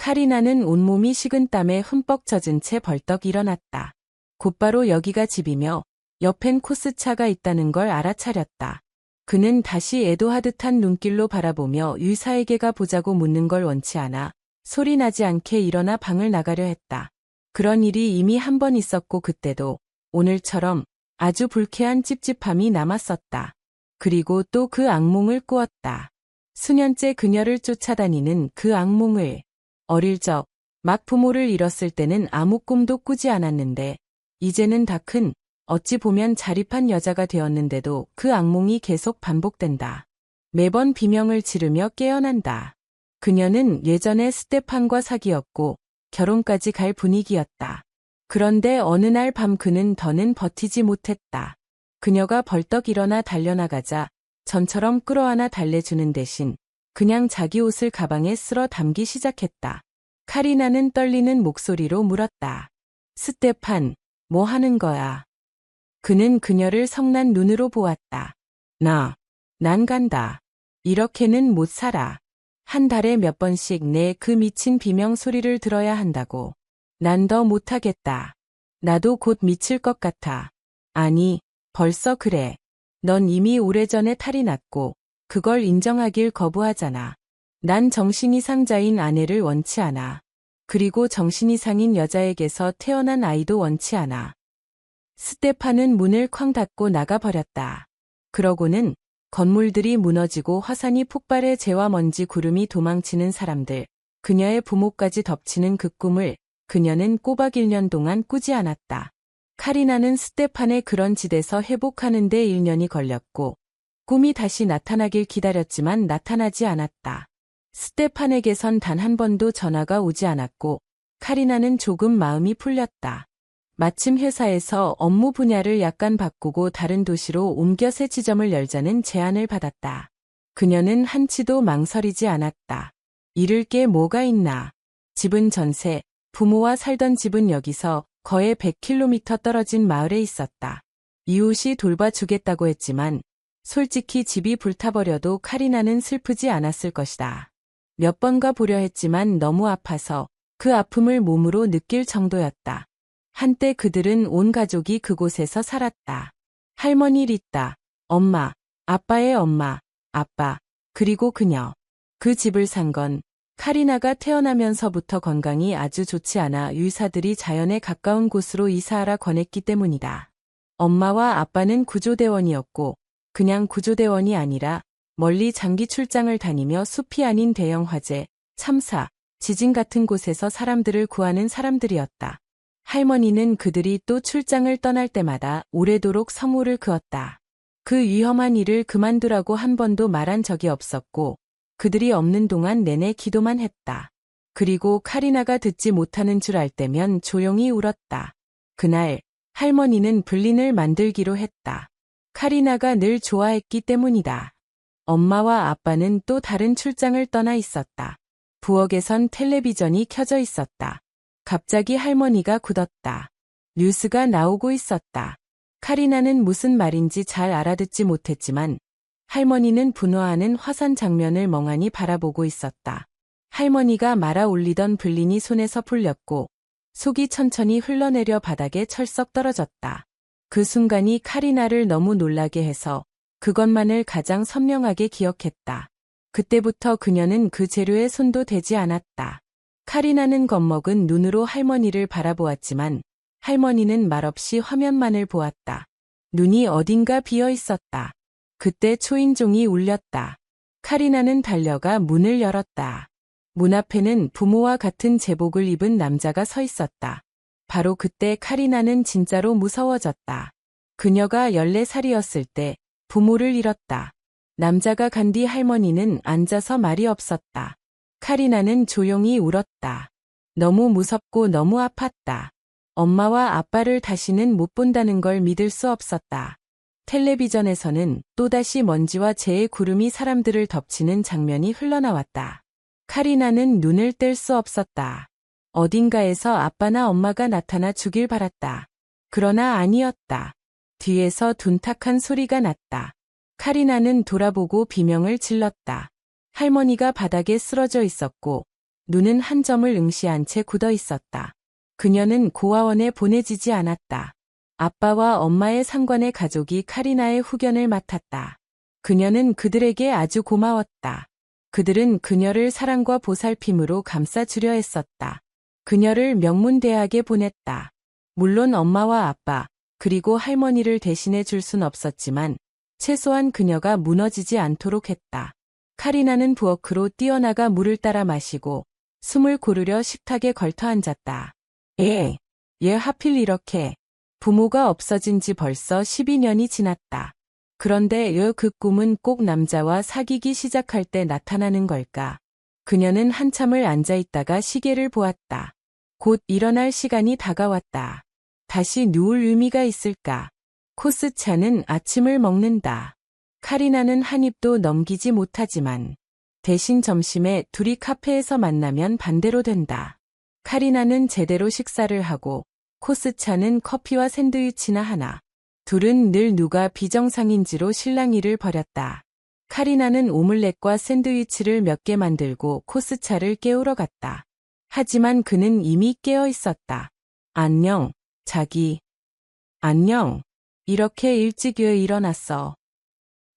카리나는 온몸이 식은땀에 흠뻑 젖은 채 벌떡 일어났다. 곧바로 여기가 집이며 옆엔 코스차가 있다는 걸 알아차렸다. 그는 다시 애도하듯한 눈길로 바라보며 유사에게가 보자고 묻는 걸 원치 않아 소리 나지 않게 일어나 방을 나가려 했다. 그런 일이 이미 한 번 있었고 그때도 오늘처럼 아주 불쾌한 찝찝함이 남았었다. 그리고 또 그 악몽을 꾸었다. 수년째 그녀를 쫓아다니는 그 악몽을. 어릴 적 막 부모를 잃었을 때는 아무 꿈도 꾸지 않았는데 이제는 다 큰 어찌 보면 자립한 여자가 되었는데도 그 악몽이 계속 반복된다. 매번 비명을 지르며 깨어난다. 그녀는 예전에 스테판과 사귀었고 결혼까지 갈 분위기였다. 그런데 어느 날 밤 그는 더는 버티지 못했다. 그녀가 벌떡 일어나 달려나가자 전처럼 끌어안아 달래주는 대신 그냥 자기 옷을 가방에 쓸어 담기 시작했다. 카리나는 떨리는 목소리로 물었다. 스테판, 뭐 하는 거야? 그는 그녀를 성난 눈으로 보았다. 난 간다. 이렇게는 못 살아. 한 달에 몇 번씩 내 그 미친 비명 소리를 들어야 한다고. 난 더 못하겠다. 나도 곧 미칠 것 같아. 아니, 벌써 그래. 넌 이미 오래전에 탈이 났고 그걸 인정하길 거부하잖아. 난 정신이상자인 아내를 원치 않아. 그리고 정신이상인 여자에게서 태어난 아이도 원치 않아. 스테판은 문을 쾅 닫고 나가버렸다. 그러고는 건물들이 무너지고 화산이 폭발해 재와 먼지 구름이 도망치는 사람들, 그녀의 부모까지 덮치는 그 꿈을 그녀는 꼬박 1년 동안 꾸지 않았다. 카리나는 스테판의 그런 짓에서 회복하는 데 1년이 걸렸고 꿈이 다시 나타나길 기다렸지만 나타나지 않았다. 스테판에게선 단 한 번도 전화가 오지 않았고 카리나는 조금 마음이 풀렸다. 마침 회사에서 업무 분야를 약간 바꾸고 다른 도시로 옮겨 새 지점을 열자는 제안을 받았다. 그녀는 한치도 망설이지 않았다. 잃을 게 뭐가 있나. 집은 전세, 부모와 살던 집은 여기서 거의 100km 떨어진 마을에 있었다. 이웃이 돌봐주겠다고 했지만 솔직히 집이 불타버려도 카리나는 슬프지 않았을 것이다. 몇 번 가보려 했지만 너무 아파서 그 아픔을 몸으로 느낄 정도였다. 한때 그들은 온 가족이 그곳에서 살았다. 할머니 리따, 엄마, 아빠의 엄마, 아빠, 그리고 그녀. 그 집을 산 건 카리나가 태어나면서부터 건강이 아주 좋지 않아 의사들이 자연에 가까운 곳으로 이사하라 권했기 때문이다. 엄마와 아빠는 구조대원이었고 그냥 구조대원이 아니라 멀리 장기 출장을 다니며 숲이 아닌 대형 화재, 참사, 지진 같은 곳에서 사람들을 구하는 사람들이었다. 할머니는 그들이 또 출장을 떠날 때마다 오래도록 성호를 그었다. 그 위험한 일을 그만두라고 한 번도 말한 적이 없었고 그들이 없는 동안 내내 기도만 했다. 그리고 카리나가 듣지 못하는 줄 알 때면 조용히 울었다. 그날 할머니는 불린을 만들기로 했다. 카리나가 늘 좋아했기 때문이다. 엄마와 아빠는 또 다른 출장을 떠나 있었다. 부엌에선 텔레비전이 켜져 있었다. 갑자기 할머니가 굳었다. 뉴스가 나오고 있었다. 카리나는 무슨 말인지 잘 알아듣지 못했지만 할머니는 분화하는 화산 장면을 멍하니 바라보고 있었다. 할머니가 말아 올리던 불린이 손에서 풀렸고 속이 천천히 흘러내려 바닥에 철썩 떨어졌다. 그 순간이 카리나를 너무 놀라게 해서 그것만을 가장 선명하게 기억했다. 그때부터 그녀는 그 재료에 손도 대지 않았다. 카리나는 겁먹은 눈으로 할머니를 바라보았지만 할머니는 말없이 화면만을 보았다. 눈이 어딘가 비어 있었다. 그때 초인종이 울렸다. 카리나는 달려가 문을 열었다. 문 앞에는 부모와 같은 제복을 입은 남자가 서 있었다. 바로 그때 카리나는 진짜로 무서워졌다. 그녀가 14살이었을 때 부모를 잃었다. 남자가 간 뒤 할머니는 앉아서 말이 없었다. 카리나는 조용히 울었다. 너무 무섭고 너무 아팠다. 엄마와 아빠를 다시는 못 본다는 걸 믿을 수 없었다. 텔레비전에서는 또다시 먼지와 재의 구름이 사람들을 덮치는 장면이 흘러나왔다. 카리나는 눈을 뗄 수 없었다. 어딘가에서 아빠나 엄마가 나타나 주길 바랐다. 그러나 아니었다. 뒤에서 둔탁한 소리가 났다. 카리나는 돌아보고 비명을 질렀다. 할머니가 바닥에 쓰러져 있었고 눈은 한 점을 응시한 채 굳어 있었다. 그녀는 고아원에 보내지지 않았다. 아빠와 엄마의 상관의 가족이 카리나의 후견을 맡았다. 그녀는 그들에게 아주 고마웠다. 그들은 그녀를 사랑과 보살핌으로 감싸주려 했었다. 그녀를 명문대학에 보냈다. 물론 엄마와 아빠, 그리고 할머니를 대신해 줄 순 없었지만 최소한 그녀가 무너지지 않도록 했다. 카리나는 부엌으로 뛰어나가 물을 따라 마시고 숨을 고르려 식탁에 걸터 앉았다. 얘 하필 이렇게. 부모가 없어진 지 벌써 12년이 지났다. 그런데 그 꿈은 꼭 남자와 사귀기 시작할 때 나타나는 걸까? 그녀는 한참을 앉아있다가 시계를 보았다. 곧 일어날 시간이 다가왔다. 다시 누울 의미가 있을까? 코스차는 아침을 먹는다. 카리나는 한 입도 넘기지 못하지만 대신 점심에 둘이 카페에서 만나면 반대로 된다. 카리나는 제대로 식사를 하고 코스차는 커피와 샌드위치나 하나. 둘은 늘 누가 비정상인지로 실랑이를 벌였다. 카리나는 오믈렛과 샌드위치를 몇 개 만들고 코스차를 깨우러 갔다. 하지만 그는 이미 깨어 있었다. 안녕, 자기. 안녕. 이렇게 일찍 왜 일어났어?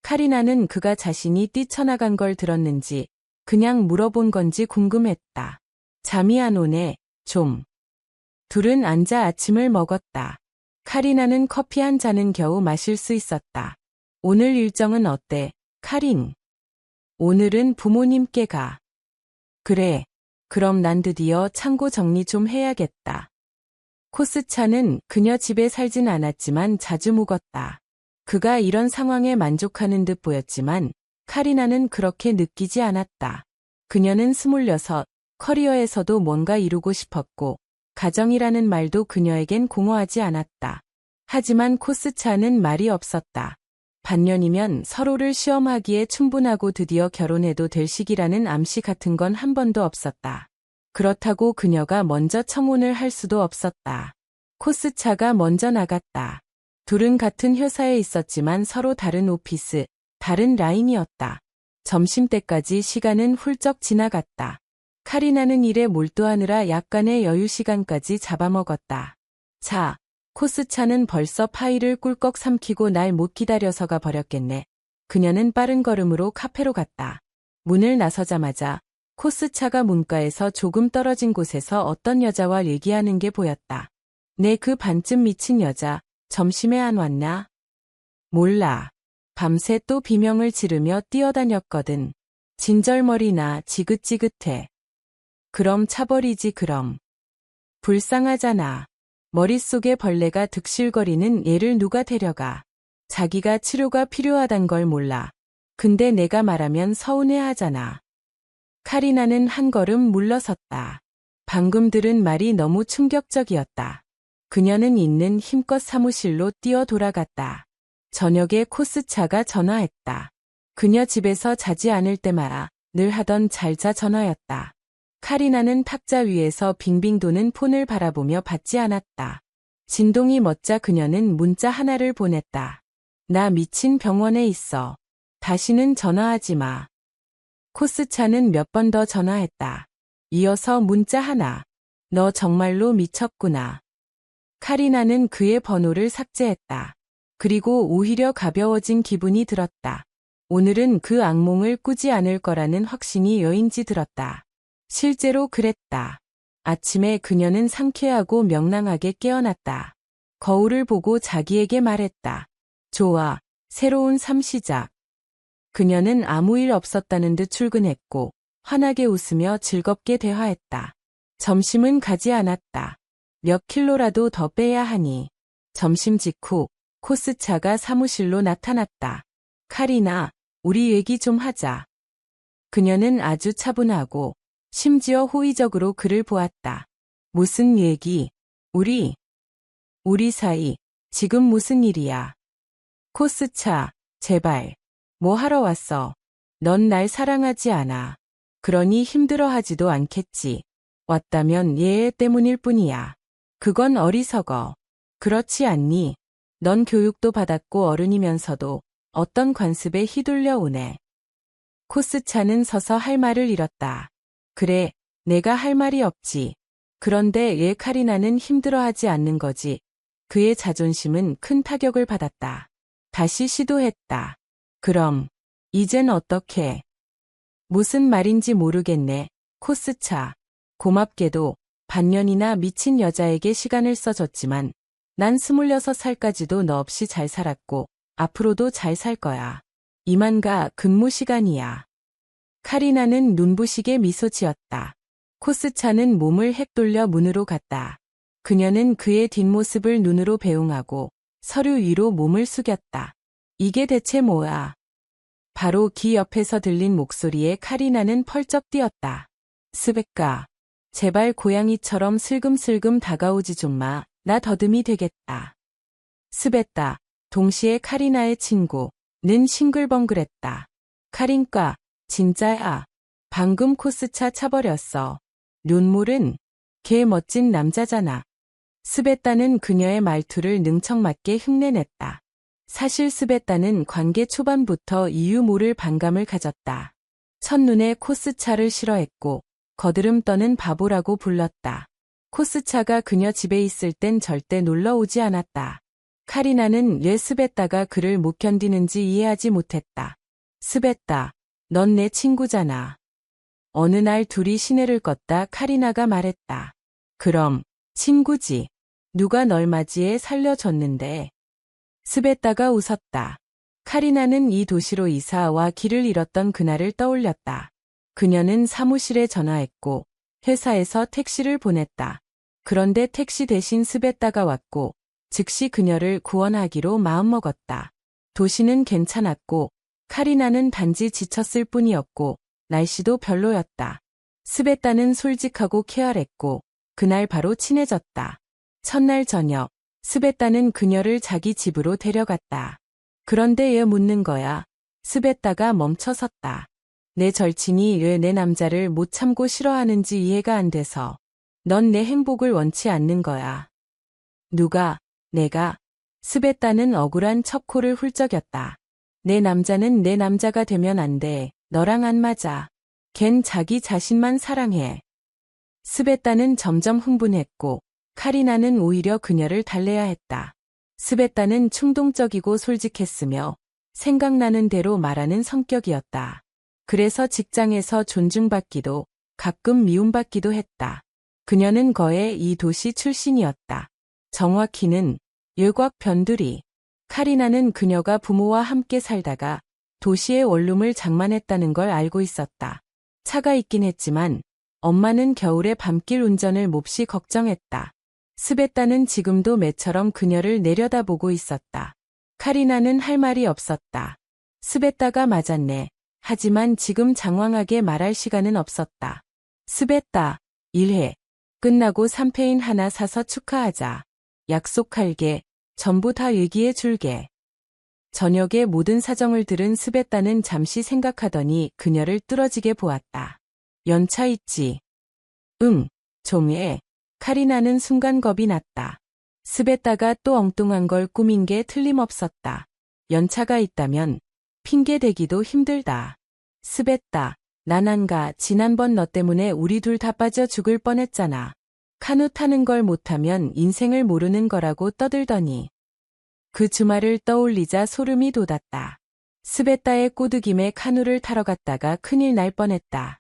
카리나는 그가 자신이 뛰쳐나간 걸 들었는지 그냥 물어본 건지 궁금했다. 잠이 안 오네, 좀. 둘은 앉아 아침을 먹었다. 카리나는 커피 한 잔은 겨우 마실 수 있었다. 오늘 일정은 어때, 카린? 오늘은 부모님께 가. 그래, 그럼 난 드디어 창고 정리 좀 해야겠다. 코스차는 그녀 집에 살진 않았지만 자주 묵었다. 그가 이런 상황에 만족하는 듯 보였지만 카리나는 그렇게 느끼지 않았다. 그녀는 26, 커리어에서도 뭔가 이루고 싶었고 가정이라는 말도 그녀에겐 공허하지 않았다. 하지만 코스차는 말이 없었다. 반년이면 서로를 시험하기에 충분하고 드디어 결혼해도 될 시기라는 암시 같은 건 한 번도 없었다. 그렇다고 그녀가 먼저 청혼을 할 수도 없었다. 코스차가 먼저 나갔다. 둘은 같은 회사에 있었지만 서로 다른 오피스, 다른 라인이었다. 점심때까지 시간은 훌쩍 지나갔다. 카리나는 일에 몰두하느라 약간의 여유 시간까지 잡아먹었다. 자, 코스차는 벌써 파이를 꿀꺽 삼키고 날 못 기다려서가 버렸겠네. 그녀는 빠른 걸음으로 카페로 갔다. 문을 나서자마자 코스차가 문가에서 조금 떨어진 곳에서 어떤 여자와 얘기하는 게 보였다. 내 그 반쯤 미친 여자, 점심에 안 왔나? 몰라. 밤새 또 비명을 지르며 뛰어다녔거든. 진절머리나 지긋지긋해. 그럼 차버리지 그럼. 불쌍하잖아. 머릿속에 벌레가 득실거리는 얘를 누가 데려가. 자기가 치료가 필요하단 걸 몰라. 근데 내가 말하면 서운해하잖아. 카리나는 한 걸음 물러섰다. 방금 들은 말이 너무 충격적이었다. 그녀는 있는 힘껏 사무실로 뛰어 돌아갔다. 저녁에 코스차가 전화했다. 그녀 집에서 자지 않을 때마다 늘 하던 잘 자 전화였다. 카리나는 탁자 위에서 빙빙 도는 폰을 바라보며 받지 않았다. 진동이 멎자 그녀는 문자 하나를 보냈다. 나 미친 병원에 있어. 다시는 전화하지 마. 코스차는 몇 번 더 전화했다. 이어서 문자 하나. 너 정말로 미쳤구나. 카리나는 그의 번호를 삭제했다. 그리고 오히려 가벼워진 기분이 들었다. 오늘은 그 악몽을 꾸지 않을 거라는 확신이 여인지 들었다. 실제로 그랬다. 아침에 그녀는 상쾌하고 명랑하게 깨어났다. 거울을 보고 자기에게 말했다. 좋아, 새로운 삶 시작. 그녀는 아무 일 없었다는 듯 출근했고 환하게 웃으며 즐겁게 대화했다. 점심은 가지 않았다. 몇 킬로라도 더 빼야 하니. 점심 직후 코스차가 사무실로 나타났다. 카리나, 우리 얘기 좀 하자. 그녀는 아주 차분하고 심지어 호의적으로 그를 보았다. 무슨 얘기? 우리 사이, 지금 무슨 일이야? 코스차, 제발. 뭐 하러 왔어? 넌 날 사랑하지 않아. 그러니 힘들어하지도 않겠지. 왔다면 얘 때문일 뿐이야. 그건 어리석어. 그렇지 않니? 넌 교육도 받았고 어른이면서도 어떤 관습에 휘둘려 오네. 코스차는 서서 할 말을 잃었다. 그래, 내가 할 말이 없지. 그런데 얘 카리나는 힘들어하지 않는 거지. 그의 자존심은 큰 타격을 받았다. 다시 시도했다. 그럼 이젠 어떻게? 무슨 말인지 모르겠네. 코스차. 고맙게도 반년이나 미친 여자에게 시간을 써줬지만 난 26살까지도 너 없이 잘 살았고 앞으로도 잘 살 거야. 이만가 근무 시간이야. 카리나는 눈부시게 미소 지었다. 코스차는 몸을 헥 돌려 문으로 갔다. 그녀는 그의 뒷모습을 눈으로 배웅하고 서류 위로 몸을 숙였다. 이게 대체 뭐야? 바로 귀 옆에서 들린 목소리에 카리나는 펄쩍 뛰었다. 스베카, 제발 고양이처럼 슬금슬금 다가오지 좀 마. 나 더듬이 되겠다. 스베타, 동시에 카리나의 친구는 싱글벙글했다. 카린과, 진짜야. 방금 코스차 차버렸어. 눈물은 걔 멋진 남자잖아. 스베타는 그녀의 말투를 능청맞게 흉내냈다. 사실 스베타는 관계 초반부터 이유 모를 반감을 가졌다. 첫눈에 코스차를 싫어했고 거드름 떠는 바보라고 불렀다. 코스차가 그녀 집에 있을 땐 절대 놀러 오지 않았다. 카리나는 왜 스베타가 그를 못 견디는지 이해하지 못했다. 스베타, 넌 내 친구잖아. 어느 날 둘이 시내를 걷다 카리나가 말했다. 그럼 친구지. 누가 널 맞이해 살려줬는데. 스베타가 웃었다. 카리나는 이 도시로 이사와 길을 잃었던 그날을 떠올렸다. 그녀는 사무실에 전화했고 회사에서 택시를 보냈다. 그런데 택시 대신 스베타가 왔고 즉시 그녀를 구원하기로 마음먹었다. 도시는 괜찮았고 카리나는 단지 지쳤을 뿐이었고 날씨도 별로였다. 스베타는 솔직하고 쾌활했고 그날 바로 친해졌다. 첫날 저녁 스베타는 그녀를 자기 집으로 데려갔다. 그런데 얘 묻는 거야. 스베타가 멈춰섰다. 내 절친이 왜 내 남자를 못 참고 싫어하는지 이해가 안 돼서. 넌 내 행복을 원치 않는 거야. 누가? 내가? 스베타는 억울한 척 코를 훌쩍였다. 내 남자는 내 남자가 되면 안 돼. 너랑 안 맞아. 걘 자기 자신만 사랑해. 스베타는 점점 흥분했고 카리나는 오히려 그녀를 달래야 했다. 스베타는 충동적이고 솔직했으며 생각나는 대로 말하는 성격이었다. 그래서 직장에서 존중받기도 가끔 미움받기도 했다. 그녀는 거의 이 도시 출신이었다. 정확히는 외곽 변두리. 카리나는 그녀가 부모와 함께 살다가 도시의 원룸을 장만했다는 걸 알고 있었다. 차가 있긴 했지만 엄마는 겨울에 밤길 운전을 몹시 걱정했다. 스베타는 지금도 매처럼 그녀를 내려다보고 있었다. 카리나는 할 말이 없었다. 스베타가 맞았네. 하지만 지금 장황하게 말할 시간은 없었다. 스베타, 일해. 끝나고 샴페인 하나 사서 축하하자. 약속할게. 전부 다 얘기해 줄게. 저녁에 모든 사정을 들은 스베타는 잠시 생각하더니 그녀를 뚫어지게 보았다. 연차 있지? 응, 좀 해. 카리나는 순간 겁이 났다. 스베타가 또 엉뚱한 걸 꾸민 게 틀림없었다. 연차가 있다면 핑계 대기도 힘들다. 스베타, 난 안 가. 지난번 너 때문에 우리 둘 다 빠져 죽을 뻔했잖아. 카누 타는 걸 못하면 인생을 모르는 거라고 떠들더니. 그 주말을 떠올리자 소름이 돋았다. 스베타의 꼬드김에 카누를 타러 갔다가 큰일 날 뻔했다.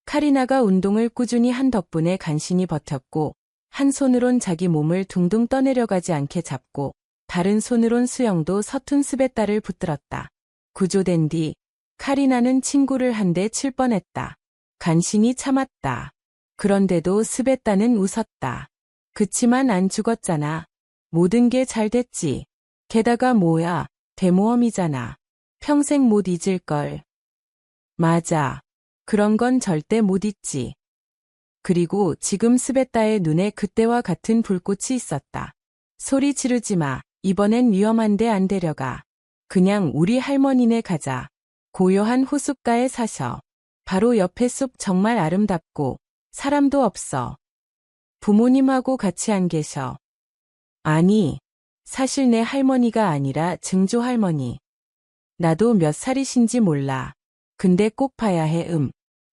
카리나가 운동을 꾸준히 한 덕분에 간신히 버텼고 한 손으론 자기 몸을 둥둥 떠내려가지 않게 잡고 다른 손으론 수영도 서툰 스베타를 붙들었다. 구조된 뒤 카리나는 친구를 한 대 칠 뻔했다. 간신히 참았다. 그런데도 스베타는 웃었다. 그치만 안 죽었잖아. 모든 게 잘 됐지. 게다가 뭐야, 대모험이잖아. 평생 못 잊을걸. 맞아. 그런 건 절대 못 잊지. 그리고 지금 스베타의 눈에 그때와 같은 불꽃이 있었다. 소리 지르지 마. 이번엔 위험한데 안 데려가. 그냥 우리 할머니네 가자. 고요한 호숫가에 사셔. 바로 옆에 숲 정말 아름답고 사람도 없어. 부모님하고 같이 안 계셔. 아니, 사실 내 할머니가 아니라 증조 할머니. 나도 몇 살이신지 몰라. 근데 꼭 봐야 해.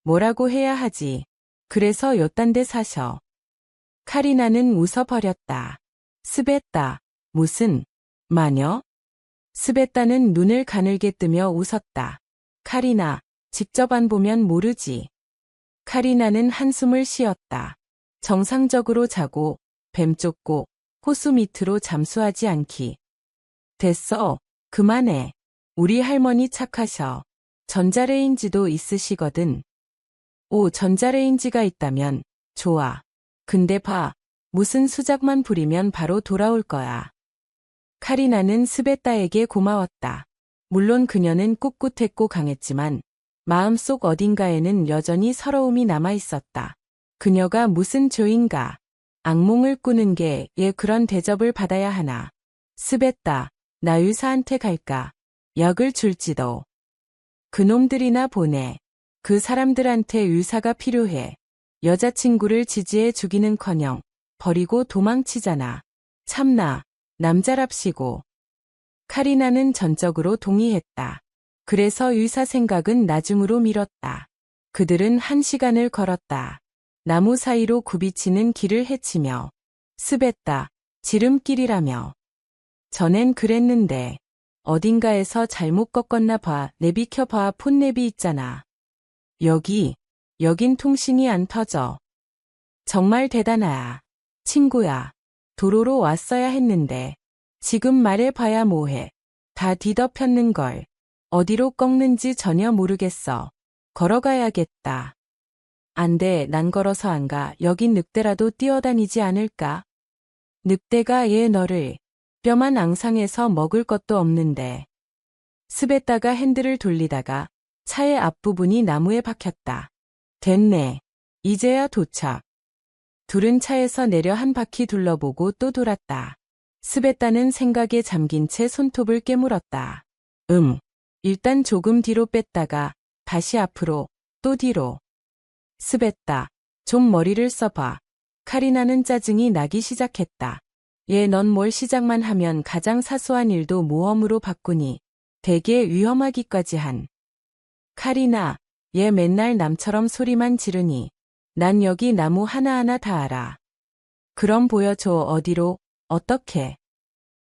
뭐라고 해야 하지? 그래서 요딴 데 사셔. 카리나는 웃어버렸다. 스베따, 무슨, 마녀? 스베따는 눈을 가늘게 뜨며 웃었다. 카리나, 직접 안 보면 모르지. 카리나는 한숨을 쉬었다. 정상적으로 자고, 뱀 쫓고, 호수 밑으로 잠수하지 않기. 됐어, 그만해. 우리 할머니 착하셔. 전자레인지도 있으시거든. 오, 전자레인지가 있다면, 좋아. 근데 봐, 무슨 수작만 부리면 바로 돌아올 거야. 카리나는 스베따에게 고마웠다. 물론 그녀는 꿋꿋했고 강했지만 마음속 어딘가에는 여전히 서러움이 남아있었다. 그녀가 무슨 죄인가? 악몽을 꾸는 게 그런 대접을 받아야 하나. 스베따, 나 의사한테 갈까? 약을 줄지도. 그놈들이나 보내. 그 사람들한테 의사가 필요해. 여자친구를 지지해 주기는커녕 버리고 도망치잖아. 참나, 남자랍시고. 카리나는 전적으로 동의했다. 그래서 의사 생각은 나중으로 미뤘다. 그들은 1시간을 걸었다. 나무 사이로 굽이치는 길을 헤치며 스베따, 지름길이라며. 전엔 그랬는데 어딘가에서 잘못 꺾었나 봐. 내비켜봐. 폰내비 있잖아. 여긴 통신이 안 터져. 정말 대단하야. 친구야. 도로로 왔어야 했는데. 지금 말해봐야 뭐해. 다 뒤덮였는걸. 어디로 꺾는지 전혀 모르겠어. 걸어가야겠다. 안 돼, 난 걸어서 안 가. 여긴 늑대라도 뛰어다니지 않을까? 늑대가 너를 뼈만 앙상해서 먹을 것도 없는데. 스베따가 핸들을 돌리다가 차의 앞부분이 나무에 박혔다. 됐네. 이제야 도착. 둘은 차에서 내려 한 바퀴 둘러보고 또 돌았다. 스베따는 생각에 잠긴 채 손톱을 깨물었다. 일단 조금 뒤로 뺐다가 다시 앞으로, 또 뒤로. 스베따, 좀 머리를 써봐. 카리나는 짜증이 나기 시작했다. 넌 뭘 시작만 하면 가장 사소한 일도 모험으로 바꾸니. 되게 위험하기까지 한. 카리나, 맨날 남처럼 소리만 지르니. 난 여기 나무 하나하나 다 알아. 그럼 보여줘. 어디로, 어떻게.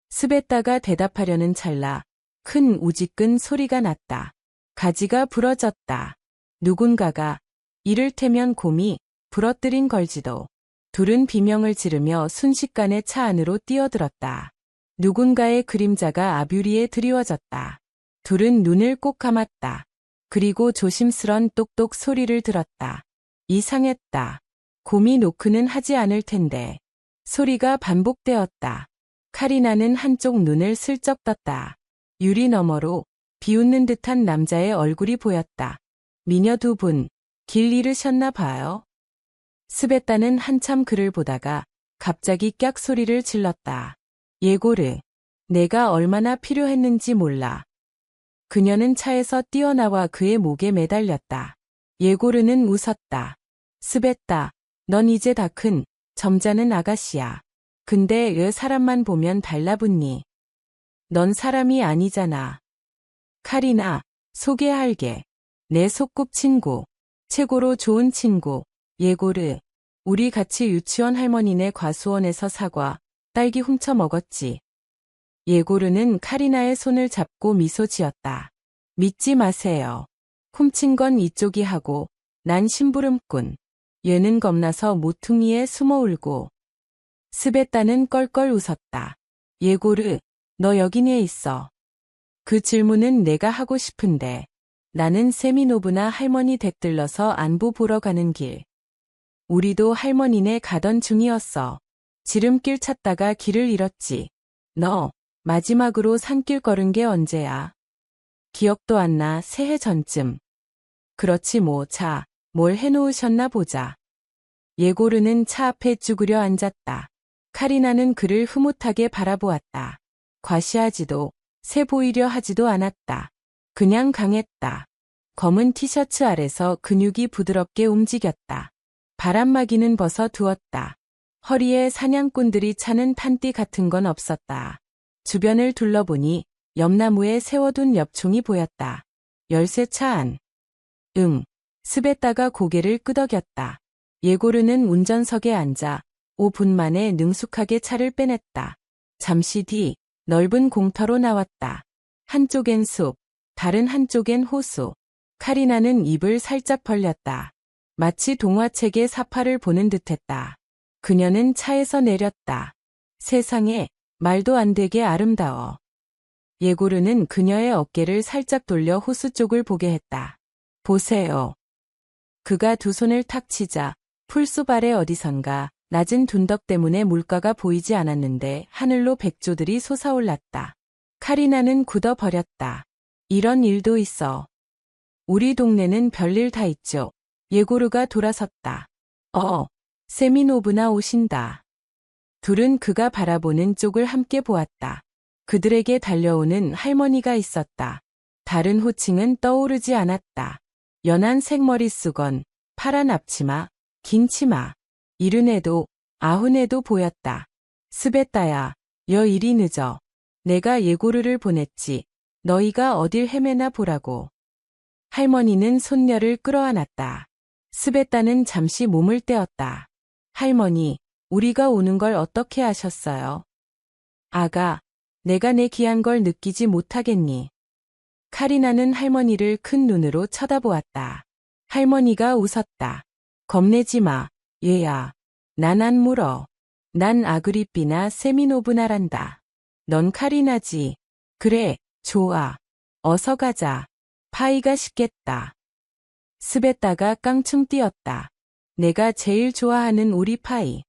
스베따가 대답하려는 찰나 큰 우지끈 소리가 났다. 가지가 부러졌다. 누군가가 이를테면 곰이 부러뜨린 걸지도. 둘은 비명을 지르며 순식간에 차 안으로 뛰어들었다. 누군가의 그림자가 아뷰리에 드리워졌다. 둘은 눈을 꼭 감았다. 그리고 조심스런 똑똑 소리를 들었다. 이상했다. 곰이 노크는 하지 않을 텐데. 소리가 반복되었다. 카리나는 한쪽 눈을 슬쩍 떴다. 유리 너머로 비웃는 듯한 남자의 얼굴이 보였다. 미녀 두 분, 길 잃으셨나 봐요. 스베따는 한참 그를 보다가 갑자기 깍 소리를 질렀다. 예고르, 내가 얼마나 필요했는지 몰라. 그녀는 차에서 뛰어나와 그의 목에 매달렸다. 예고르는 웃었다. 스베따, 넌 이제 다 큰, 점잖은 아가씨야. 근데 사람만 보면 달라붙니. 넌 사람이 아니잖아. 카리나, 소개할게. 내 소꿉친구. 최고로 좋은 친구. 예고르. 우리 같이 유치원 할머니네 과수원에서 사과, 딸기 훔쳐 먹었지. 예고르는 카리나의 손을 잡고 미소 지었다. 믿지 마세요. 훔친 건 이쪽이 하고 난 심부름꾼. 얘는 겁나서 모퉁이에 숨어 울고. 스베따는 껄껄 웃었다. 예고르, 너 여긴 왜 있어? 그 질문은 내가 하고 싶은데. 나는 세미노브나 할머니 댁 들러서 안부 보러 가는 길. 우리도 할머니네 가던 중이었어. 지름길 찾다가 길을 잃었지. 너 마지막으로 산길 걸은 게 언제야? 기억도 안 나. 새해 전쯤. 그렇지 뭐. 자, 뭘 해놓으셨나 보자. 예고르는 차 앞에 쭈그려 앉았다. 카리나는 그를 흐뭇하게 바라보았다. 과시하지도 세 보이려 하지도 않았다. 그냥 강했다. 검은 티셔츠 아래서 근육이 부드럽게 움직였다. 바람막이는 벗어 두었다. 허리에 사냥꾼들이 차는 판띠 같은 건 없었다. 주변을 둘러보니 옆나무에 세워둔 엽총이 보였다. 열쇠차 안. 스베따가 고개를 끄덕였다. 예고르는 운전석에 앉아 5분 만에 능숙하게 차를 빼냈다. 잠시 뒤 넓은 공터로 나왔다. 한쪽엔 숲, 다른 한쪽엔 호수. 카리나는 입을 살짝 벌렸다. 마치 동화책의 사파를 보는 듯했다. 그녀는 차에서 내렸다. 세상에, 말도 안 되게 아름다워. 예고르는 그녀의 어깨를 살짝 돌려 호수 쪽을 보게 했다. 보세요. 그가 두 손을 탁 치자 풀숲 아래 어디선가 낮은 둔덕 때문에 물가가 보이지 않았는데 하늘로 백조들이 솟아올랐다. 카리나는 굳어버렸다. 이런 일도 있어. 우리 동네는 별일 다 있죠. 예고르가 돌아섰다. 세미노브나 오신다. 둘은 그가 바라보는 쪽을 함께 보았다. 그들에게 달려오는 할머니가 있었다. 다른 호칭은 떠오르지 않았다. 연한 생머리 수건, 파란 앞치마, 긴 치마. 70에도 90에도 보였다. 스베타야, 여 일이 늦어. 내가 예고르를 보냈지. 너희가 어딜 헤매나 보라고. 할머니는 손녀를 끌어안았다. 스베타는 잠시 몸을 떼었다. 할머니, 우리가 오는 걸 어떻게 아셨어요? 아가, 내가 내 귀한 걸 느끼지 못하겠니? 카리나는 할머니를 큰 눈으로 쳐다보았다. 할머니가 웃었다. 겁내지 마, 얘야. 난 안 물어. 난 아그리삐나 세미노브나란다. 넌 카리나지. 그래, 좋아. 어서 가자. 파이가 식겠다. 스베타가 깡충 뛰었다. 내가 제일 좋아하는 우리 파이.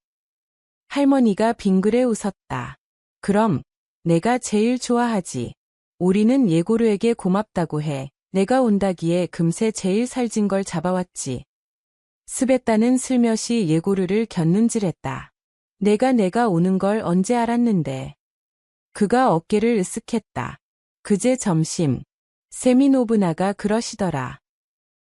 할머니가 빙그레 웃었다. 그럼 내가 제일 좋아하지. 우리는 예고르에게 고맙다고 해. 내가 온다기에 금세 제일 살찐 걸 잡아왔지. 스베타는 슬며시 예고르를 곁눈질했다. 내가 오는 걸 언제 알았는데. 그가 어깨를 으쓱했다. 그제 점심. 세미노브나가 그러시더라.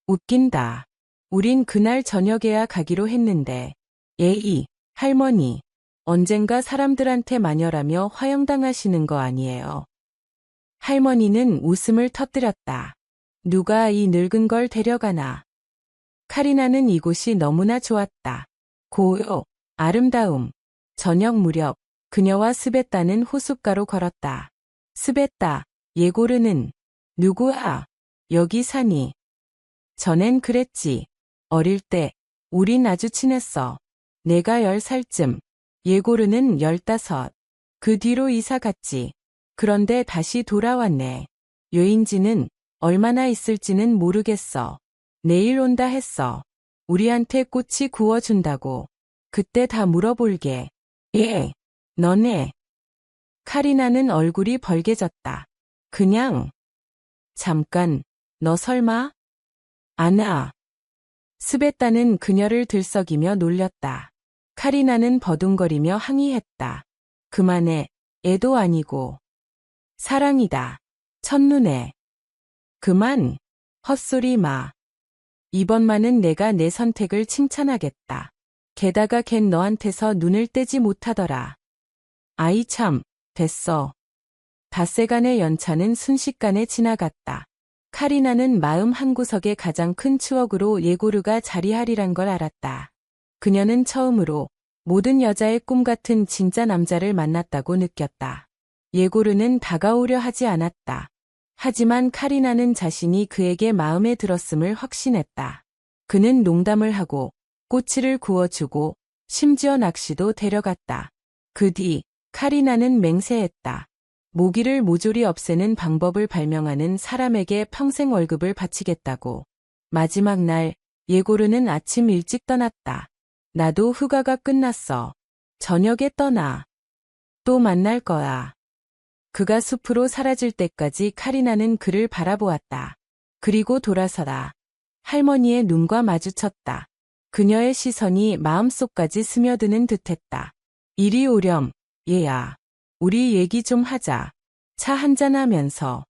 웃긴다. 우린 그날 저녁에야 가기로 했는데. 예이, 할머니. 언젠가 사람들한테 마녀라며 화형당하시는 거 아니에요. 할머니는 웃음을 터뜨렸다. 누가 이 늙은 걸 데려가나. 카리나는 이곳이 너무나 좋았다. 고요, 아름다움. 저녁 무렵 그녀와 스베타는 호숫가로 걸었다. 스베타, 예고르는 누구야? 여기 사니? 전엔 그랬지. 어릴 때 우린 아주 친했어. 내가 10살쯤, 예고르는 15. 그 뒤로 이사 갔지. 그런데 다시 돌아왔네. 여인지는 얼마나 있을지는 모르겠어. 내일 온다 했어. 우리한테 꼬치 구워준다고. 그때 다 물어볼게. 예, 너네. 카리나는 얼굴이 벌개졌다. 그냥. 잠깐, 너 설마? 아나. 스베타는 그녀를 들썩이며 놀렸다. 카리나는 버둥거리며 항의했다. 그만해, 애도 아니고. 사랑이다. 첫눈에. 그만, 헛소리 마. 이번만은 내가 내 선택을 칭찬하겠다. 게다가 걘 너한테서 눈을 떼지 못하더라. 아이 참, 됐어. 닷새간의 연차는 순식간에 지나갔다. 카리나는 마음 한구석의 가장 큰 추억으로 예고르가 자리하리란 걸 알았다. 그녀는 처음으로 모든 여자의 꿈 같은 진짜 남자를 만났다고 느꼈다. 예고르는 다가오려 하지 않았다. 하지만 카리나는 자신이 그에게 마음에 들었음을 확신했다. 그는 농담을 하고 꼬치를 구워주고 심지어 낚시도 데려갔다. 그 뒤 카리나는 맹세했다. 모기를 모조리 없애는 방법을 발명하는 사람에게 평생 월급을 바치겠다고. 마지막 날 예고르는 아침 일찍 떠났다. 나도 휴가가 끝났어. 저녁에 떠나. 또 만날 거야. 그가 숲으로 사라질 때까지 카리나는 그를 바라보았다. 그리고 돌아서다. 할머니의 눈과 마주쳤다. 그녀의 시선이 마음속까지 스며드는 듯했다. 이리 오렴, 얘야. 우리 얘기 좀 하자. 차 한잔하면서.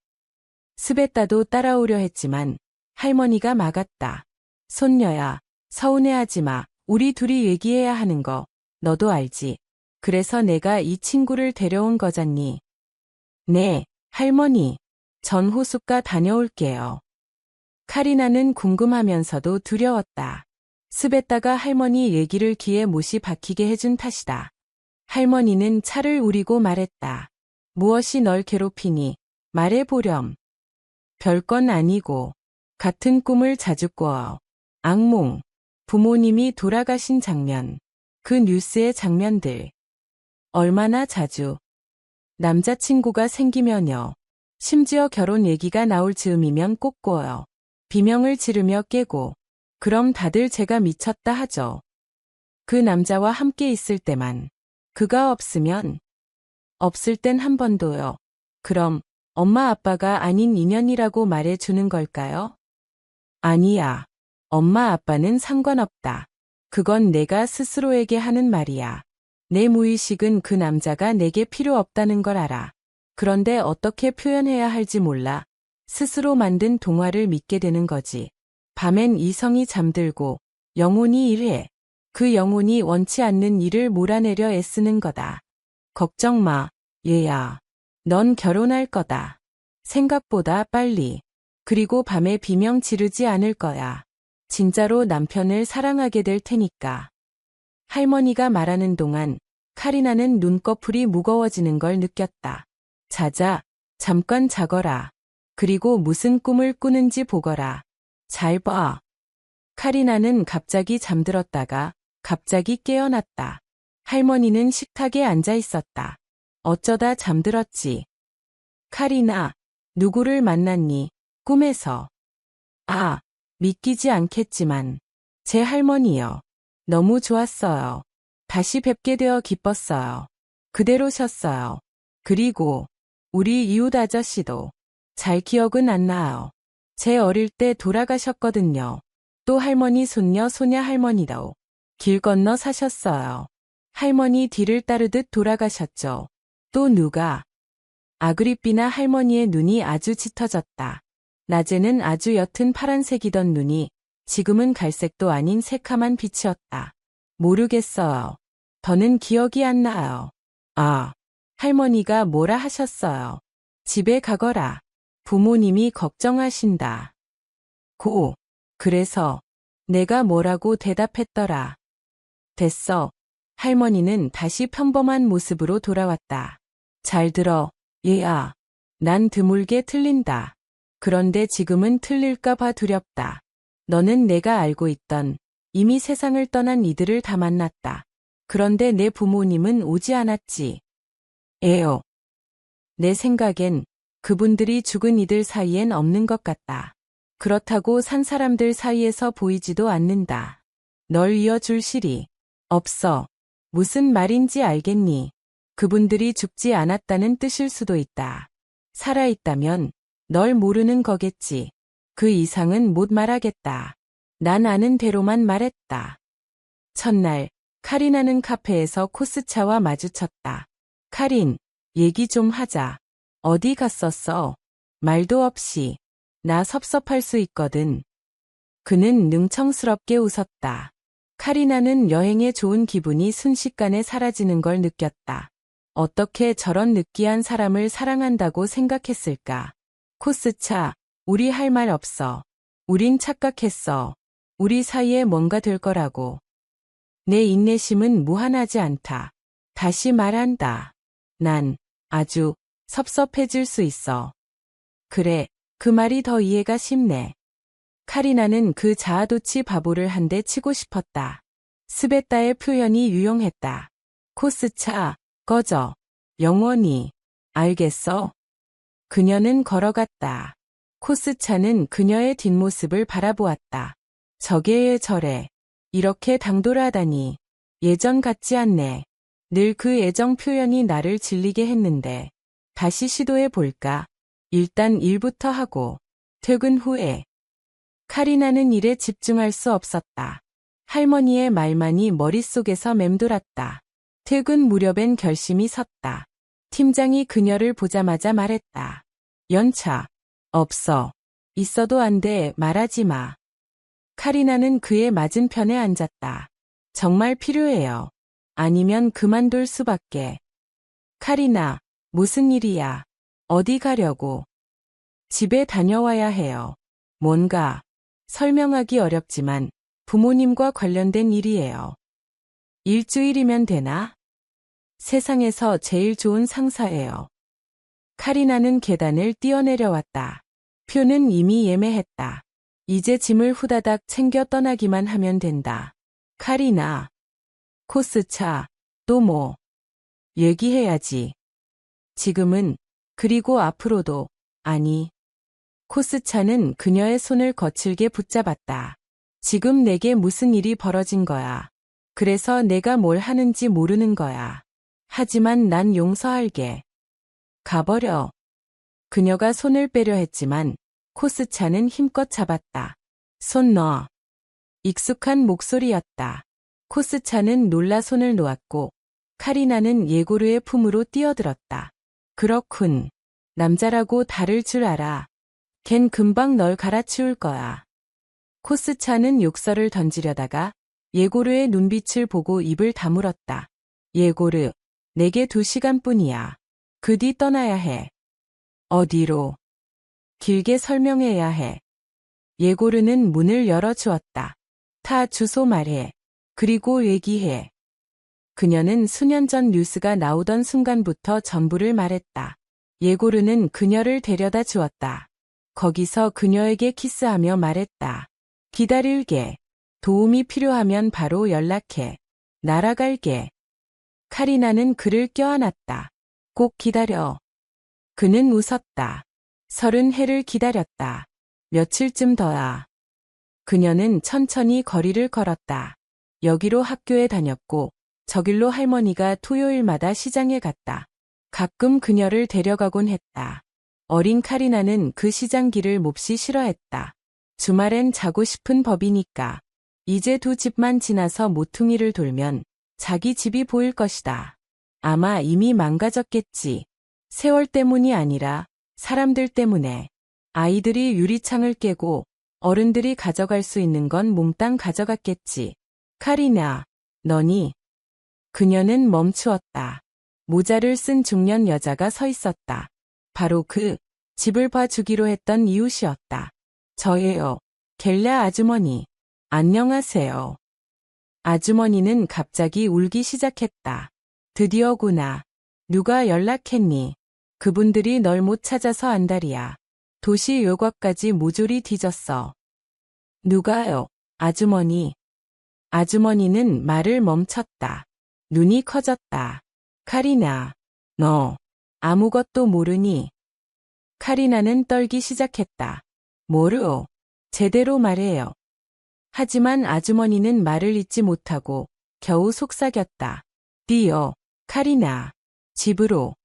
스베타도 따라오려 했지만 할머니가 막았다. 손녀야, 서운해하지 마. 우리 둘이 얘기해야 하는 거 너도 알지. 그래서 내가 이 친구를 데려온 거잖니. 네, 할머니. 전 호숫가 다녀올게요. 카리나는 궁금하면서도 두려웠다. 습했다가 할머니 얘기를 귀에 못이 박히게 해준 탓이다. 할머니는 차를 우리고 말했다. 무엇이 널 괴롭히니? 말해보렴. 별건 아니고 같은 꿈을 자주 꿔. 악몽, 부모님이 돌아가신 장면, 그 뉴스의 장면들. 얼마나 자주. 남자친구가 생기면요. 심지어 결혼 얘기가 나올 즈음이면 꼭 꿔요. 비명을 지르며 깨고. 그럼 다들 제가 미쳤다 하죠. 그 남자와 함께 있을 때만. 그가 없으면? 없을 땐 한 번도요. 그럼 엄마 아빠가 아닌 인연이라고 말해주는 걸까요? 아니야. 엄마 아빠는 상관없다. 그건 내가 스스로에게 하는 말이야. 내 무의식은 그 남자가 내게 필요 없다는 걸 알아. 그런데 어떻게 표현해야 할지 몰라. 스스로 만든 동화를 믿게 되는 거지. 밤엔 이성이 잠들고 영혼이 일해. 그 영혼이 원치 않는 일을 몰아내려 애쓰는 거다. 걱정 마, 얘야. 넌 결혼할 거다. 생각보다 빨리. 그리고 밤에 비명 지르지 않을 거야. 진짜로 남편을 사랑하게 될 테니까. 할머니가 말하는 동안 카리나는 눈꺼풀이 무거워지는 걸 느꼈다. 자자, 잠깐 자거라. 그리고 무슨 꿈을 꾸는지 보거라. 잘 봐. 카리나는 갑자기 잠들었다가 갑자기 깨어났다. 할머니는 식탁에 앉아 있었다. 어쩌다 잠들었지. 카리나, 누구를 만났니? 꿈에서. 아, 믿기지 않겠지만. 제 할머니요. 너무 좋았어요. 다시 뵙게 되어 기뻤어요. 그대로셨어요. 그리고 우리 이웃 아저씨도. 잘 기억은 안 나요. 제 어릴 때 돌아가셨거든요. 또 할머니 손녀 소녀 할머니도 길 건너 사셨어요. 할머니 뒤를 따르듯 돌아가셨죠. 또 누가? 아그리삐나 할머니의 눈이 아주 짙어졌다. 낮에는 아주 옅은 파란색이던 눈이 지금은 갈색도 아닌 새카만 빛이었다. 모르겠어요. 더는 기억이 안 나요. 아, 할머니가 뭐라 하셨어요. 집에 가거라. 부모님이 걱정하신다. 그래서 내가 뭐라고 대답했더라. 됐어. 할머니는 다시 평범한 모습으로 돌아왔다. 잘 들어, 얘야. 난 드물게 틀린다. 그런데 지금은 틀릴까 봐 두렵다. 너는 내가 알고 있던 이미 세상을 떠난 이들을 다 만났다. 그런데 내 부모님은 오지 않았지. 에요. 내 생각엔 그분들이 죽은 이들 사이엔 없는 것 같다. 그렇다고 산 사람들 사이에서 보이지도 않는다. 널 이어줄 실이 없어. 무슨 말인지 알겠니? 그분들이 죽지 않았다는 뜻일 수도 있다. 살아있다면 널 모르는 거겠지. 그 이상은 못 말하겠다. 난 아는 대로만 말했다. 첫날, 카리나는 카페에서 코스차와 마주쳤다. 카린, 얘기 좀 하자. 어디 갔었어? 말도 없이. 나 섭섭할 수 있거든. 그는 능청스럽게 웃었다. 카리나는 여행의 좋은 기분이 순식간에 사라지는 걸 느꼈다. 어떻게 저런 느끼한 사람을 사랑한다고 생각했을까? 코스차, 우리 할 말 없어. 우린 착각했어. 우리 사이에 뭔가 될 거라고. 내 인내심은 무한하지 않다. 다시 말한다. 난 아주 섭섭해질 수 있어. 그래, 그 말이 더 이해가 쉽네. 카리나는 그 자아도취 바보를 한 대 치고 싶었다. 스베타의 표현이 유용했다. 코스차, 꺼져. 영원히. 알겠어? 그녀는 걸어갔다. 코스차는 그녀의 뒷모습을 바라보았다. 저게 저래. 이렇게 당돌하다니. 예전 같지 않네. 늘 그 애정 표현이 나를 질리게 했는데. 다시 시도해 볼까? 일단 일부터 하고. 퇴근 후에. 카리나는 일에 집중할 수 없었다. 할머니의 말만이 머릿속에서 맴돌았다. 퇴근 무렵엔 결심이 섰다. 팀장이 그녀를 보자마자 말했다. 연차. 없어. 있어도 안 돼. 말하지 마. 카리나는 그의 맞은편에 앉았다. 정말 필요해요. 아니면 그만둘 수밖에. 카리나, 무슨 일이야? 어디 가려고? 집에 다녀와야 해요. 뭔가 설명하기 어렵지만 부모님과 관련된 일이에요. 일주일이면 되나? 세상에서 제일 좋은 상사예요. 카리나는 계단을 뛰어내려왔다. 표는 이미 예매했다. 이제 짐을 후다닥 챙겨 떠나기만 하면 된다. 카리나. 코스차. 또 뭐? 얘기해야지. 지금은, 그리고 앞으로도, 아니. 코스차는 그녀의 손을 거칠게 붙잡았다. 지금 내게 무슨 일이 벌어진 거야. 그래서 내가 뭘 하는지 모르는 거야. 하지만 난 용서할게. 가버려. 그녀가 손을 빼려 했지만 코스차는 힘껏 잡았다. 손 놔. 익숙한 목소리였다. 코스차는 놀라 손을 놓았고 카리나는 예고르의 품으로 뛰어들었다. 그렇군. 남자라고 다를 줄 알아. 걘 금방 널 갈아치울 거야. 코스차는 욕설을 던지려다가 예고르의 눈빛을 보고 입을 다물었다. 예고르, 내게 2시간뿐이야. 그 뒤 떠나야 해. 어디로? 길게 설명해야 해. 예고르는 문을 열어주었다. 타 주소 말해. 그리고 얘기해. 그녀는 수년 전 뉴스가 나오던 순간부터 전부를 말했다. 예고르는 그녀를 데려다 주었다. 거기서 그녀에게 키스하며 말했다. 기다릴게. 도움이 필요하면 바로 연락해. 날아갈게. 카리나는 그를 껴안았다. 꼭 기다려. 그는 웃었다. 30해를 기다렸다. 며칠쯤 더야. 그녀는 천천히 거리를 걸었다. 여기로 학교에 다녔고 저길로 할머니가 토요일마다 시장에 갔다. 가끔 그녀를 데려가곤 했다. 어린 카리나는 그 시장 길을 몹시 싫어했다. 주말엔 자고 싶은 법이니까. 이제 2집만 지나서 모퉁이를 돌면 자기 집이 보일 것이다. 아마 이미 망가졌겠지. 세월 때문이 아니라 사람들 때문에. 아이들이 유리창을 깨고 어른들이 가져갈 수 있는 건 몽땅 가져갔겠지. 카리나, 너니? 그녀는 멈추었다. 모자를 쓴 중년 여자가 서 있었다. 바로 그 집을 봐주기로 했던 이웃이었다. 저예요. 겔랴 아주머니. 안녕하세요. 아주머니는 갑자기 울기 시작했다. 드디어구나. 누가 연락했니? 그분들이 널 못 찾아서 안달이야. 도시 요곽까지 모조리 뒤졌어. 누가요? 아주머니. 아주머니는 말을 멈췄다. 눈이 커졌다. 카리나, 너 아무것도 모르니? 카리나는 떨기 시작했다. 모르오. 제대로 말해요. 하지만 아주머니는 말을 잇지 못하고 겨우 속삭였다. 뛰어, 카리나. 집으로.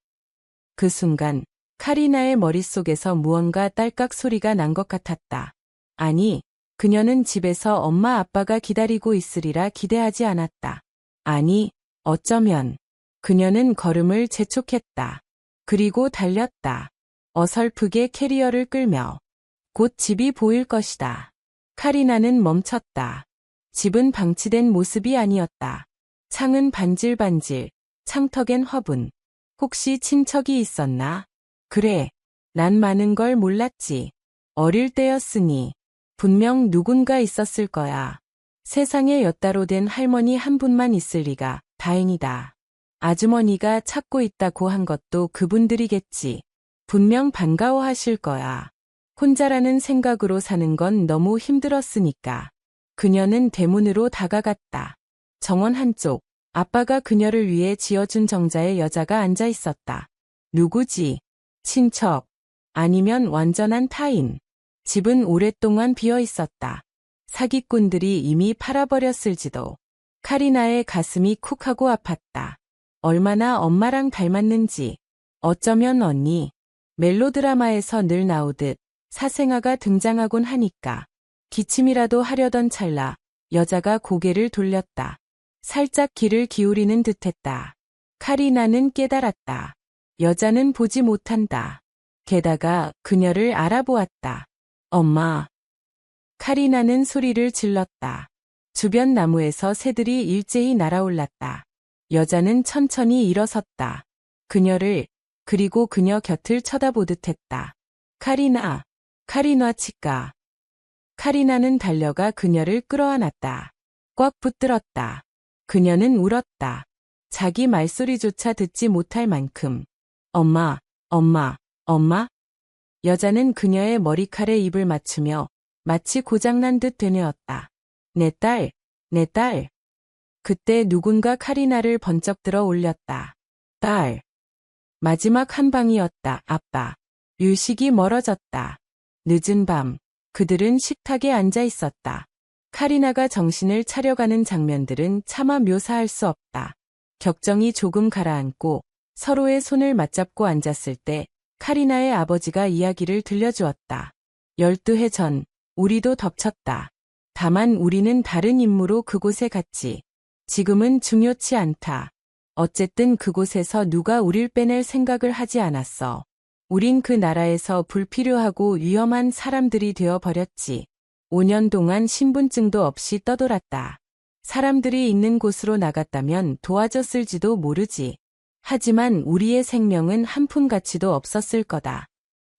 그 순간 카리나의 머릿속에서 무언가 딸깍 소리가 난 것 같았다. 아니, 그녀는 집에서 엄마 아빠가 기다리고 있으리라 기대하지 않았다. 아니, 어쩌면 그녀는 걸음을 재촉했다. 그리고 달렸다. 어설프게 캐리어를 끌며. 곧 집이 보일 것이다. 카리나는 멈췄다. 집은 방치된 모습이 아니었다. 창은 반질반질, 창턱엔 화분. 혹시 친척이 있었나? 그래, 난 많은 걸 몰랐지. 어릴 때였으니 분명 누군가 있었을 거야. 세상에 엿따로 된 할머니 한 분만 있을 리가. 다행이다. 아주머니가 찾고 있다고 한 것도 그분들이겠지. 분명 반가워하실 거야. 혼자라는 생각으로 사는 건 너무 힘들었으니까. 그녀는 대문으로 다가갔다. 정원 한쪽, 아빠가 그녀를 위해 지어준 정자에 여자가 앉아 있었다. 누구지? 친척. 아니면 완전한 타인. 집은 오랫동안 비어 있었다. 사기꾼들이 이미 팔아버렸을지도. 카리나의 가슴이 쿡 하고 아팠다. 얼마나 엄마랑 닮았는지. 어쩌면 언니. 멜로드라마에서 늘 나오듯 사생아가 등장하곤 하니까. 기침이라도 하려던 찰나 여자가 고개를 돌렸다. 살짝 귀를 기울이는 듯했다. 카리나는 깨달았다. 여자는 보지 못한다. 게다가 그녀를 알아보았다. 엄마. 카리나는 소리를 질렀다. 주변 나무에서 새들이 일제히 날아올랐다. 여자는 천천히 일어섰다. 그녀를, 그리고 그녀 곁을 쳐다보듯 했다. 카리나, 카리나 치까. 카리나는 달려가 그녀를 끌어안았다. 꽉 붙들었다. 그녀는 울었다. 자기 말소리조차 듣지 못할 만큼. 엄마, 엄마, 엄마? 여자는 그녀의 머리칼에 입을 맞추며 마치 고장난 듯 되뇌었다. 내 딸, 내 딸. 그때 누군가 카리나를 번쩍 들어 올렸다. 딸. 마지막 한 방이었다. 아빠. 유식이 멀어졌다. 늦은 밤, 그들은 식탁에 앉아 있었다. 카리나가 정신을 차려가는 장면들은 차마 묘사할 수 없다. 격정이 조금 가라앉고 서로의 손을 맞잡고 앉았을 때 카리나의 아버지가 이야기를 들려주었다. 12해 전, 우리도 덮쳤다. 다만 우리는 다른 임무로 그곳에 갔지. 지금은 중요치 않다. 어쨌든 그곳에서 누가 우릴 빼낼 생각을 하지 않았어. 우린 그 나라에서 불필요하고 위험한 사람들이 되어 버렸지. 5년 동안 신분증도 없이 떠돌았다. 사람들이 있는 곳으로 나갔다면 도와줬을지도 모르지. 하지만 우리의 생명은 한 푼 가치도 없었을 거다.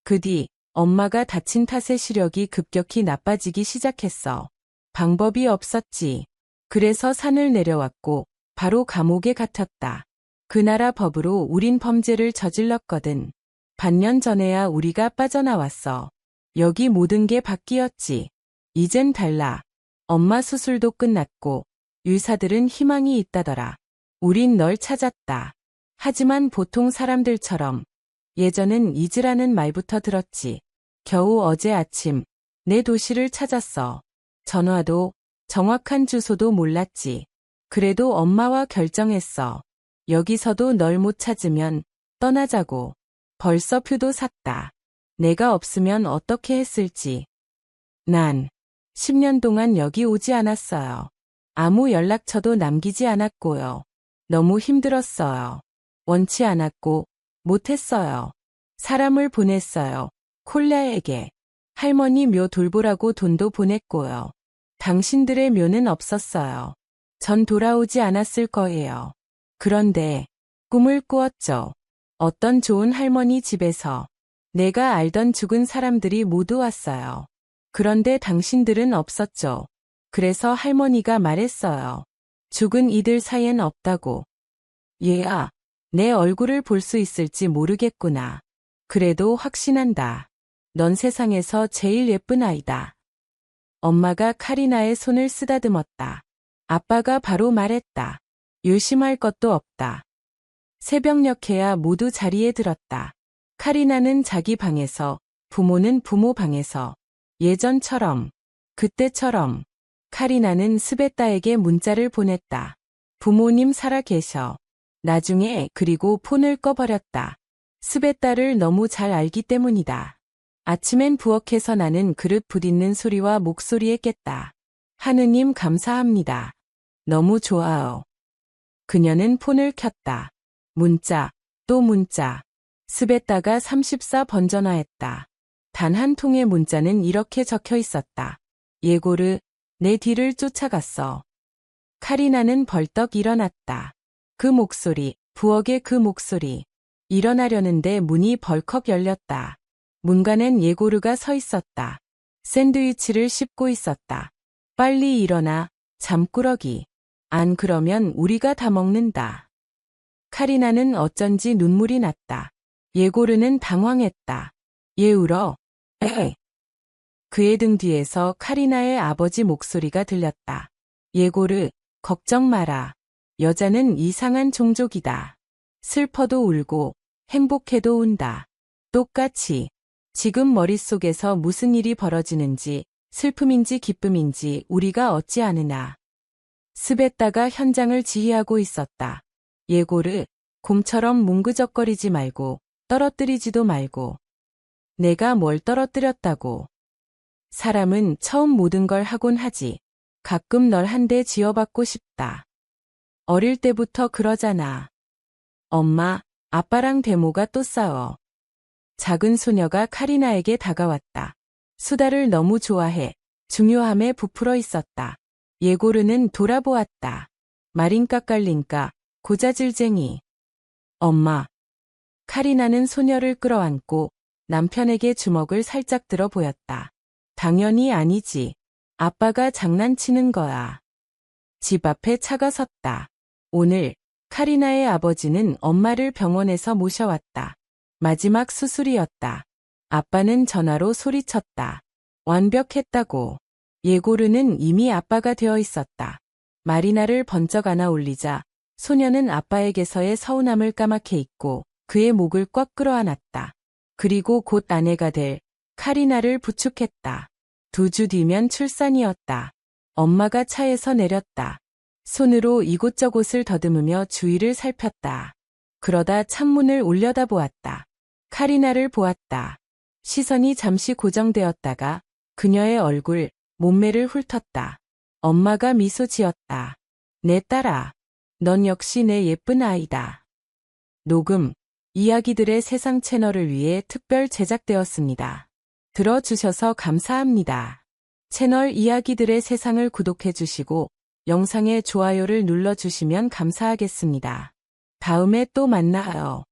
그 뒤 엄마가 다친 탓에 시력이 급격히 나빠지기 시작했어. 방법이 없었지. 그래서 산을 내려왔고 바로 감옥에 갇혔다. 그 나라 법으로 우린 범죄를 저질렀거든. 반년 전에야 우리가 빠져나왔어. 여기 모든 게 바뀌었지. 이젠 달라. 엄마 수술도 끝났고 의사들은 희망이 있다더라. 우린 널 찾았다. 하지만 보통 사람들처럼 예전엔 잊으라는 말부터 들었지. 겨우 어제 아침 내 도시를 찾았어. 전화도 정확한 주소도 몰랐지. 그래도 엄마와 결정했어. 여기서도 널 못 찾으면 떠나자고. 벌써 표도 샀다. 내가 없으면 어떻게 했을지. 난 10년 동안 여기 오지 않았어요. 아무 연락처도 남기지 않았고요. 너무 힘들었어요. 원치 않았고 못했어요. 사람을 보냈어요. 콜라에게. 할머니 묘 돌보라고 돈도 보냈고요. 당신들의 묘는 없었어요. 전 돌아오지 않았을 거예요. 그런데 꿈을 꾸었죠. 어떤 좋은 할머니 집에서 내가 알던 죽은 사람들이 모두 왔어요. 그런데 당신들은 없었죠. 그래서 할머니가 말했어요. 죽은 이들 사이엔 없다고. 얘야, 내 얼굴을 볼 수 있을지 모르겠구나. 그래도 확신한다. 넌 세상에서 제일 예쁜 아이다. 엄마가 카리나의 손을 쓰다듬었다. 아빠가 바로 말했다. 유심할 것도 없다. 새벽녘에야 모두 자리에 들었다. 카리나는 자기 방에서, 부모는 부모 방에서, 예전처럼, 그때처럼. 카리나는 스베타에게 문자를 보냈다. 부모님 살아계셔. 나중에 그리고 폰을 꺼버렸다. 스베타를 너무 잘 알기 때문이다. 아침엔 부엌에서 나는 그릇 부딪는 소리와 목소리에 깼다. 하느님 감사합니다. 너무 좋아요. 그녀는 폰을 켰다. 문자, 또 문자. 스베타가 34번 전화했다. 단 한 통의 문자는 이렇게 적혀 있었다. 예고르, 내 뒤를 쫓아갔어. 카리나는 벌떡 일어났다. 그 목소리, 부엌의 그 목소리. 일어나려는데 문이 벌컥 열렸다. 문간엔 예고르가 서 있었다. 샌드위치를 씹고 있었다. 빨리 일어나, 잠꾸러기. 안 그러면 우리가 다 먹는다. 카리나는 어쩐지 눈물이 났다. 예고르는 당황했다. 얘 울어. 에헤. 그의 등 뒤에서 카리나의 아버지 목소리가 들렸다. 예고르, 걱정 마라. 여자는 이상한 종족이다. 슬퍼도 울고 행복해도 운다. 똑같이. 지금 머릿속에서 무슨 일이 벌어지는지 슬픔인지 기쁨인지 우리가 어찌 아느나. 스베타가 현장을 지휘하고 있었다. 예고르, 곰처럼 뭉그적거리지 말고 떨어뜨리지도 말고. 내가 뭘 떨어뜨렸다고. 사람은 처음 모든 걸 하곤 하지. 가끔 널 한 대 쥐어받고 싶다. 어릴 때부터 그러잖아. 엄마, 아빠랑 데모가 또 싸워. 작은 소녀가 카리나에게 다가왔다. 수다를 너무 좋아해. 중요함에 부풀어 있었다. 예고르는 돌아보았다. 마린까 깔린까, 고자질쟁이. 엄마. 카리나는 소녀를 끌어안고 남편에게 주먹을 살짝 들어 보였다. 당연히 아니지. 아빠가 장난치는 거야. 집 앞에 차가 섰다. 오늘 카리나의 아버지는 엄마를 병원에서 모셔왔다. 마지막 수술이었다. 아빠는 전화로 소리쳤다. 완벽했다고. 예고르는 이미 아빠가 되어 있었다. 마리나를 번쩍 안아 올리자 소녀는 아빠에게서의 서운함을 까맣게 잊고 그의 목을 꽉 끌어안았다. 그리고 곧 아내가 될 카리나를 부축했다. 2주 뒤면 출산이었다. 엄마가 차에서 내렸다. 손으로 이곳저곳을 더듬으며 주위를 살폈다. 그러다 창문을 올려다보았다. 카리나를 보았다. 시선이 잠시 고정되었다가 그녀의 얼굴, 몸매를 훑었다. 엄마가 미소 지었다. 내 딸아, 넌 역시 내 예쁜 아이다. 녹음, 이야기들의 세상 채널을 위해 특별 제작되었습니다. 들어주셔서 감사합니다. 채널 이야기들의 세상을 구독해주시고 영상에 좋아요를 눌러주시면 감사하겠습니다. 다음에 또 만나요.